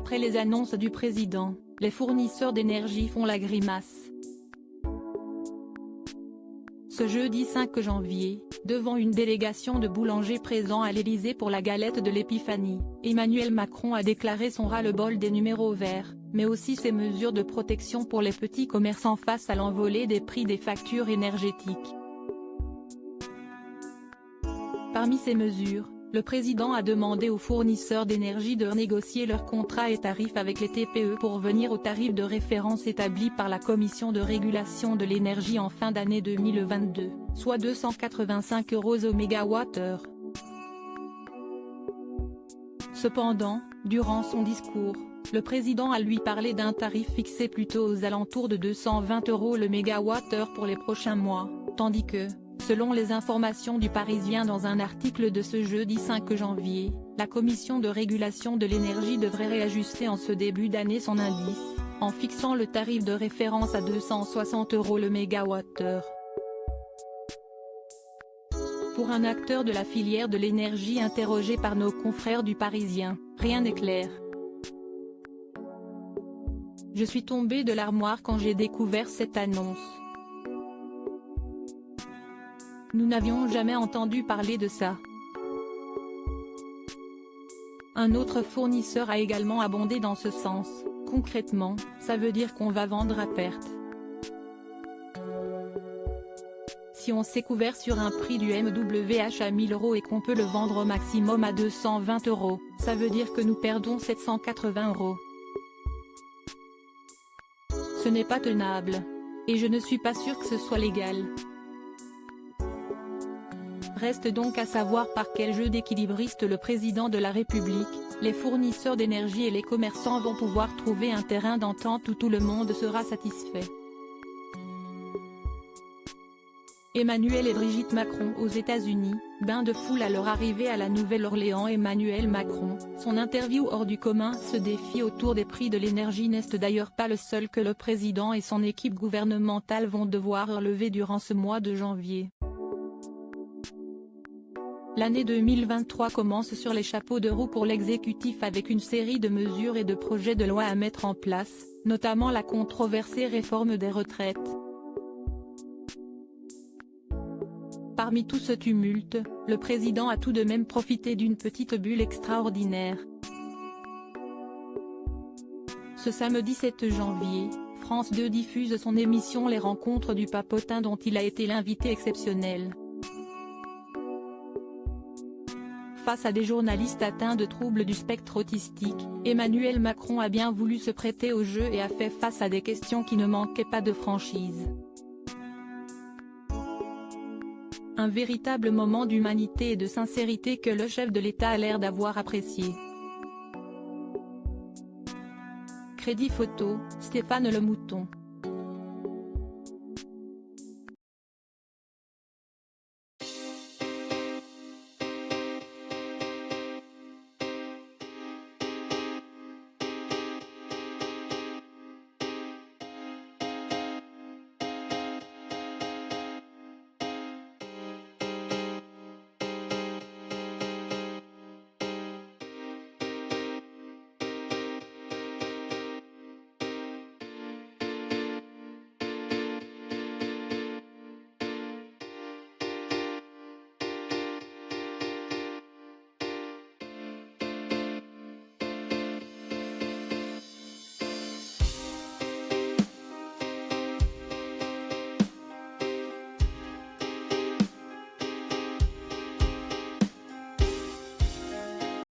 Après les annonces du président, les fournisseurs d'énergie font la grimace. Ce jeudi 5 janvier, devant une délégation de boulangers présents à l'Élysée pour la galette de l'Épiphanie, Emmanuel Macron a déclaré son ras-le-bol des numéros verts, mais aussi ses mesures de protection pour les petits commerçants face à l'envolée des prix des factures énergétiques. Parmi ces mesures, le président a demandé aux fournisseurs d'énergie de renégocier leurs contrats et tarifs avec les TPE pour revenir aux tarifs de référence établis par la Commission de régulation de l'énergie en fin d'année 2022, soit 285 € au mégawattheure. Cependant, durant son discours, le président a lui parlé d'un tarif fixé plutôt aux alentours de 220 € le mégawattheure pour les prochains mois, tandis que, selon les informations du Parisien dans un article de ce jeudi 5 janvier, la Commission de régulation de l'énergie devrait réajuster en ce début d'année son indice, en fixant le tarif de référence à 260 € le mégawattheure. Pour un acteur de la filière de l'énergie interrogé par nos confrères du Parisien, rien n'est clair. Je suis tombé de l'armoire quand j'ai découvert cette annonce. Nous n'avions jamais entendu parler de ça. Un autre fournisseur a également abondé dans ce sens. Concrètement, ça veut dire qu'on va vendre à perte. Si on s'est couvert sur un prix du MWh à 1000 € et qu'on peut le vendre au maximum à 220 €, ça veut dire que nous perdons 780 €. Ce n'est pas tenable. Et je ne suis pas sûr que ce soit légal. Reste donc à savoir par quel jeu d'équilibriste le président de la République, les fournisseurs d'énergie et les commerçants vont pouvoir trouver un terrain d'entente où tout le monde sera satisfait. Emmanuel et Brigitte Macron aux États-Unis, bain de foule à leur arrivée à la Nouvelle-Orléans. Emmanuel Macron, son interview hors du commun. Ce défi autour des prix de l'énergie n'est d'ailleurs pas le seul que le président et son équipe gouvernementale vont devoir relever durant ce mois de janvier. L'année 2023 commence sur les chapeaux de roue pour l'exécutif avec une série de mesures et de projets de loi à mettre en place, notamment la controversée réforme des retraites. Parmi tout ce tumulte, le président a tout de même profité d'une petite bulle extraordinaire. Ce samedi 7 janvier, France 2 diffuse son émission Les Rencontres du Papotin dont il a été l'invité exceptionnel. Face à des journalistes atteints de troubles du spectre autistique, Emmanuel Macron a bien voulu se prêter au jeu et a fait face à des questions qui ne manquaient pas de franchise. Un véritable moment d'humanité et de sincérité que le chef de l'État a l'air d'avoir apprécié. Crédit photo, Stéphane Le Mouton.